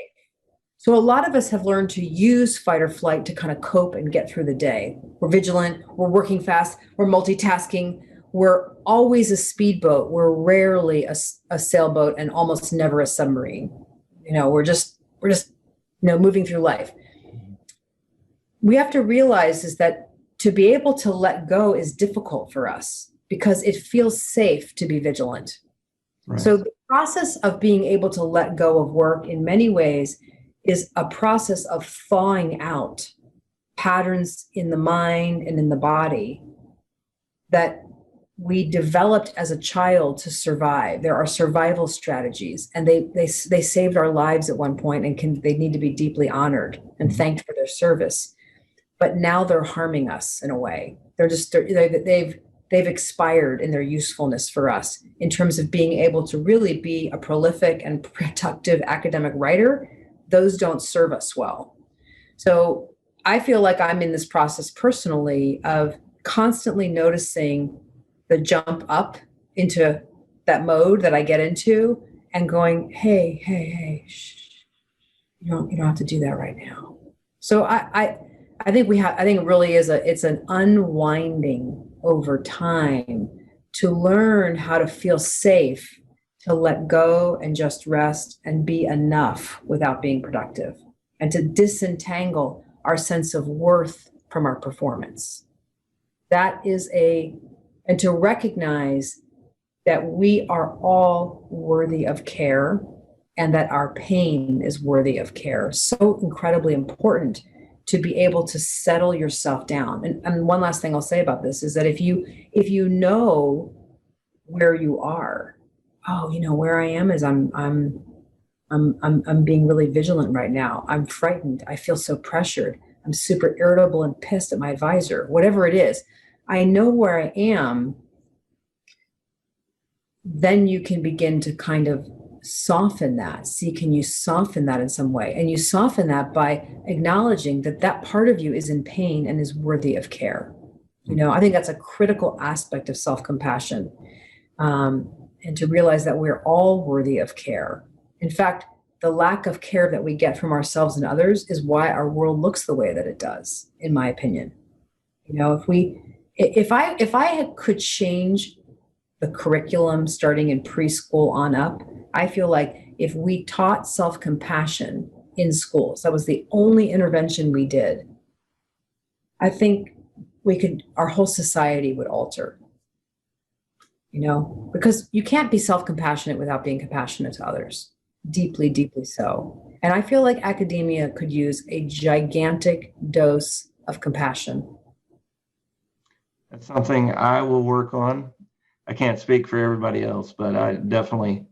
So a lot of us have learned to use fight or flight to kind of cope and get through the day. We're vigilant, we're working fast, we're multitasking, we're always a speedboat, we're rarely a sailboat, and almost never a submarine. We're just moving through life. We have to realize is that to be able to let go is difficult for us because it feels safe to be vigilant. Right. So the process of being able to let go of work in many ways is a process of thawing out patterns in the mind and in the body that we developed as a child to survive. There are survival strategies, and they saved our lives at one point, and they need to be deeply honored and thanked for their service. But now they're harming us in a way. They've expired in their usefulness for us in terms of being able to really be a prolific and productive academic writer. Those don't serve us well. So I feel like I'm in this process personally of constantly noticing the jump up into that mode that I get into and going, hey, shh, you don't have to do that right now. So I think it really is it's an unwinding over time to learn how to feel safe, to let go and just rest and be enough without being productive, and to disentangle our sense of worth from our performance. And to recognize that we are all worthy of care and that our pain is worthy of care. So incredibly important to be able to settle yourself down. And one last thing I'll say about this is that if you know where you are, where I am is I'm being really vigilant right now. I'm frightened. I feel so pressured. I'm super irritable and pissed at my advisor, whatever it is. I know where I am. Then you can begin to kind of soften that. See, can you soften that in some way? And you soften that by acknowledging that that part of you is in pain and is worthy of care. I think that's a critical aspect of self-compassion, and to realize that we're all worthy of care. In fact, the lack of care that we get from ourselves and others is why our world looks the way that it does, in my opinion. If I could change the curriculum starting in preschool on up, I feel like if we taught self-compassion in schools, that was the only intervention we did, I think our whole society would alter, because you can't be self-compassionate without being compassionate to others. Deeply, deeply so. And I feel like academia could use a gigantic dose of compassion. That's something I will work on. I can't speak for everybody else, but I definitely,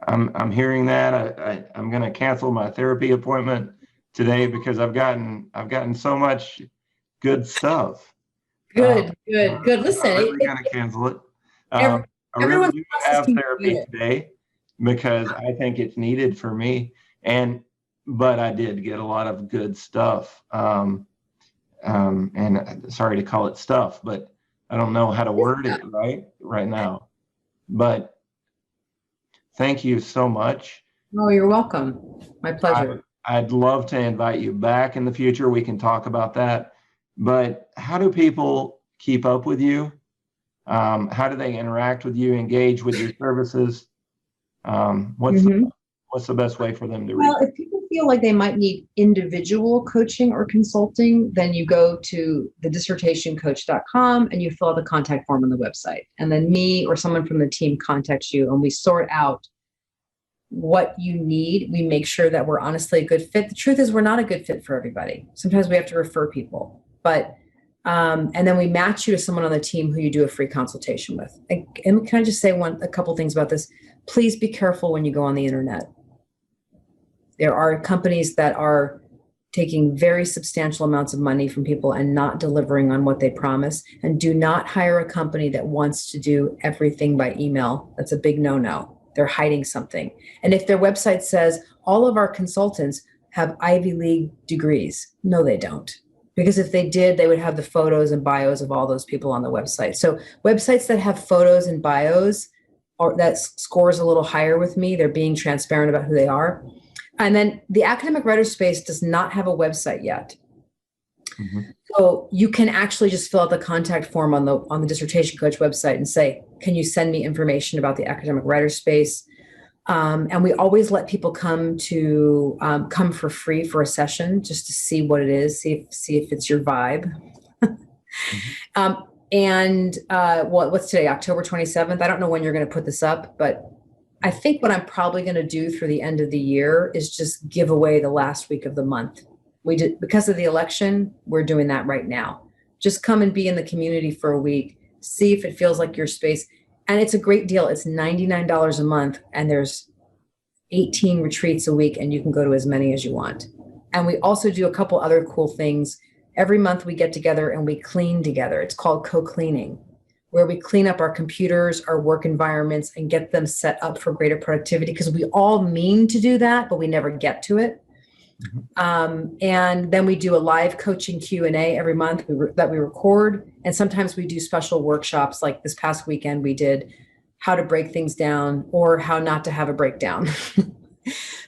I'm hearing that. I'm going to cancel my therapy appointment today because I've gotten so much good stuff. Good. Listen, I'm really going to cancel it. I really do have therapy today because I think it's needed for me. But I did get a lot of good stuff. And sorry to call it stuff, but I don't know how to word it right now. But thank you so much. Oh, you're welcome. My pleasure. I'd love to invite you back in the future. We can talk about that. But how do people keep up with you? How do they interact with you, engage with your services? What's the best way for them to reach? Well, if people feel like they might need individual coaching or consulting, then you go to thedissertationcoach.com and you fill out the contact form on the website. And then me or someone from the team contacts you and we sort out what you need. We make sure that we're honestly a good fit. The truth is we're not a good fit for everybody. Sometimes we have to refer people, but and then we match you to someone on the team who you do a free consultation with. And can I just say a couple things about this? Please be careful when you go on the internet. There are companies that are taking very substantial amounts of money from people and not delivering on what they promise. And do not hire a company that wants to do everything by email. That's a big no-no. They're hiding something. And if their website says all of our consultants have Ivy League degrees, no, they don't. Because if they did, they would have the photos and bios of all those people on the website. So websites that have photos and bios, or that scores a little higher with me, they're being transparent about who they are. And then the academic writer space does not have a website yet. Mm-hmm. So you can actually just fill out the contact form on the Dissertation Coach website and say, can you send me information about the academic writer space? And we always let people come for free for a session just to see what it is, see if it's your vibe. Mm-hmm. What's today, October 27th? I don't know when you're going to put this up, but I think what I'm probably going to do through the end of the year is just give away the last week of the month. We did, because of the election, we're doing that right now. Just come and be in the community for a week, see if it feels like your space. And it's a great deal. It's $99 a month and there's 18 retreats a week and you can go to as many as you want. And we also do a couple other cool things. Every month we get together and we clean together. It's called co-cleaning, where we clean up our computers, our work environments, and get them set up for greater productivity, because we all mean to do that, but we never get to it. And then we do a live coaching Q&A every month that we record. And sometimes we do special workshops. Like this past weekend, we did how to break things down or how not to have a breakdown.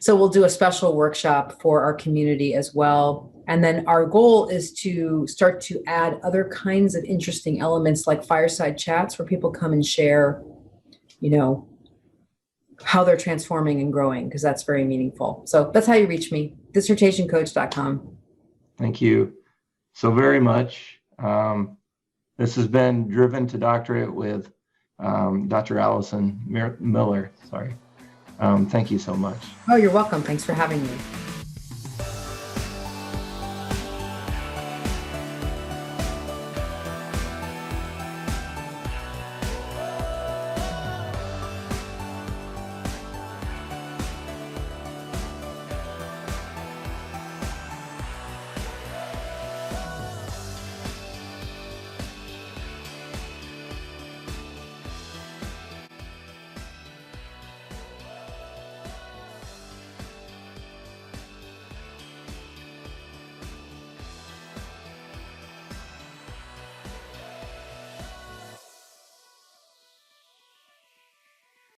So we'll do a special workshop for our community as well. And then our goal is to start to add other kinds of interesting elements like fireside chats where people come and share, how they're transforming and growing, because that's very meaningful. So that's how you reach me, dissertationcoach.com. Thank you so very much. This has been Driven to Doctorate with Dr. Alison Miller. Sorry. Thank you so much. Oh, you're welcome. Thanks for having me.